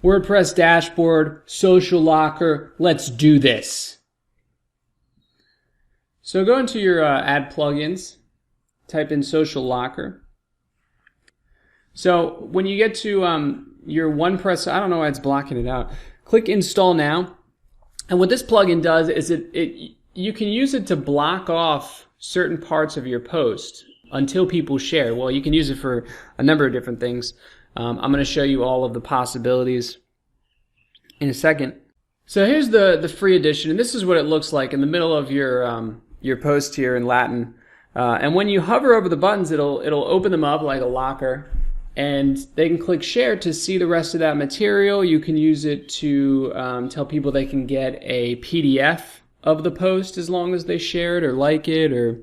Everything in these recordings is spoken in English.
WordPress dashboard, social locker, let's do this. So go into your add plugins, type in social locker. So when you get to your OnePress, I don't know why it's blocking it out, click install now. And what this plugin does is you can use it to block off certain parts of your post until people share. Well, you can use it for a number of different things. I'm going to show you all of the possibilities in a second. So here's the free edition, and this is what it looks like in the middle of your post here in Latin. And when you hover over the buttons, it'll open them up like a locker, and they can click share to see the rest of that material. You can use it to tell people they can get a PDF of the post as long as they share it or like it, or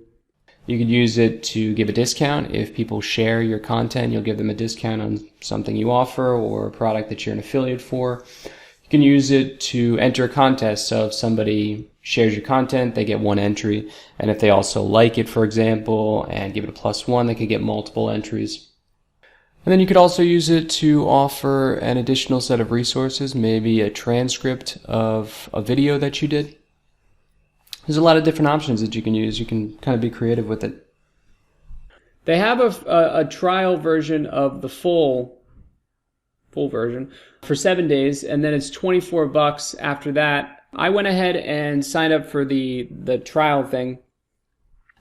you could use it to give a discount. If people share your content, you'll give them a discount on something you offer or a product that you're an affiliate for. You can use it to enter a contest. So if somebody shares your content, they get one entry. And if they also like it, for example, and give it a +1, they could get multiple entries. And then you could also use it to offer an additional set of resources, maybe a transcript of a video that you did. There's a lot of different options that you can use. You can kind of be creative with it. They have a trial version of the full version for 7 days, and then it's $24 after that. I went ahead and signed up for the trial thing.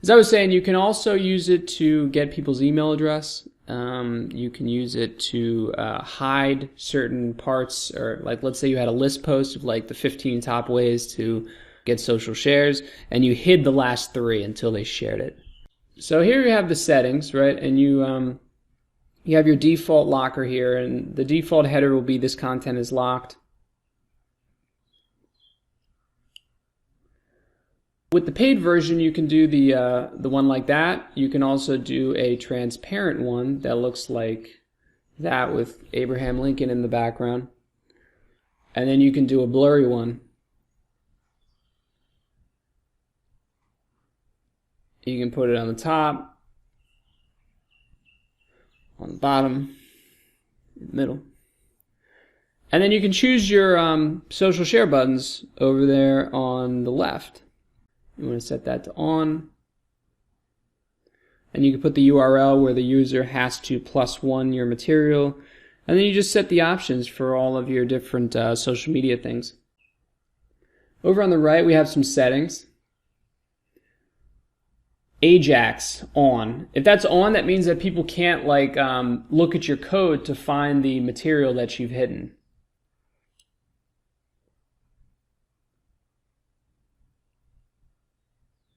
As I was saying, you can also use it to get people's email address. You can use it to hide certain parts, or like let's say you had a list post of like the 15 top ways to get social shares, and you hid the last 3 until they shared it. So here you have the settings, right? And you have your default locker here, and the default header will be this content is locked. With the paid version, you can do the one like that. You can also do a transparent one that looks like that with Abraham Lincoln in the background. And then you can do a blurry one. You can put it on the top, on the bottom, in the middle. And then you can choose your social share buttons over there on the left. You want to set that to on. And you can put the URL where the user has to +1 your material. And then you just set the options for all of your different social media things. Over on the right, we have some settings. Ajax on. If that's on, that means that people can't like look at your code to find the material that you've hidden.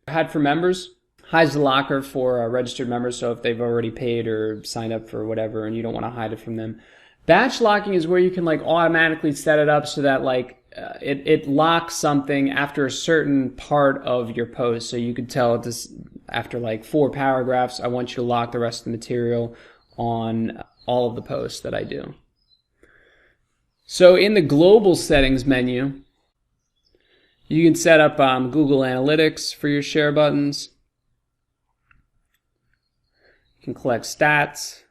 Hide for members hides the locker for registered members, so if they've already paid or signed up for whatever and you don't want to hide it from them. Batch locking is where you can like automatically set it up so that like it locks something after a certain part of your post. So you could tell this after like 4 paragraphs, I want you to lock the rest of the material on all of the posts that I do. So in the global settings menu, you can set up Google Analytics for your share buttons. You can collect stats.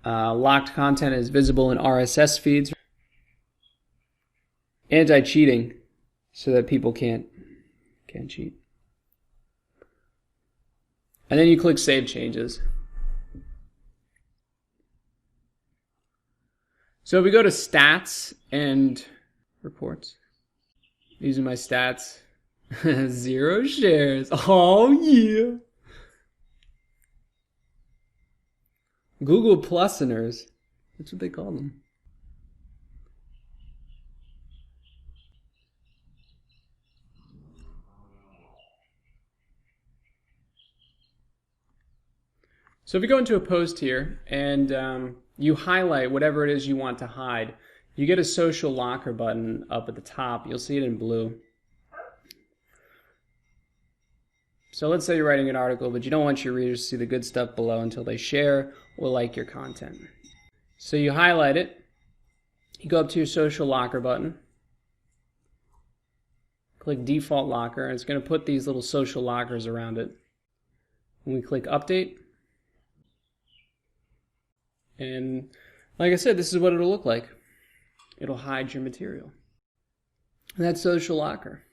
Locked content is visible in RSS feeds. Anti-cheating, so that people can't cheat. And then you click Save Changes. So if we go to Stats and Reports, these are my stats. 0 shares. Oh yeah. Google Plusiners. That's what they call them. So if you go into a post here and you highlight whatever it is you want to hide, you get a social locker button up at the top. You'll see it in blue. So let's say you're writing an article, but you don't want your readers to see the good stuff below until they share or like your content. So you highlight it. You go up to your social locker button. Click default locker, and it's going to put these little social lockers around it. When we click update, and like I said, this is what it'll look like. it'll hide your material. And that's Social Locker.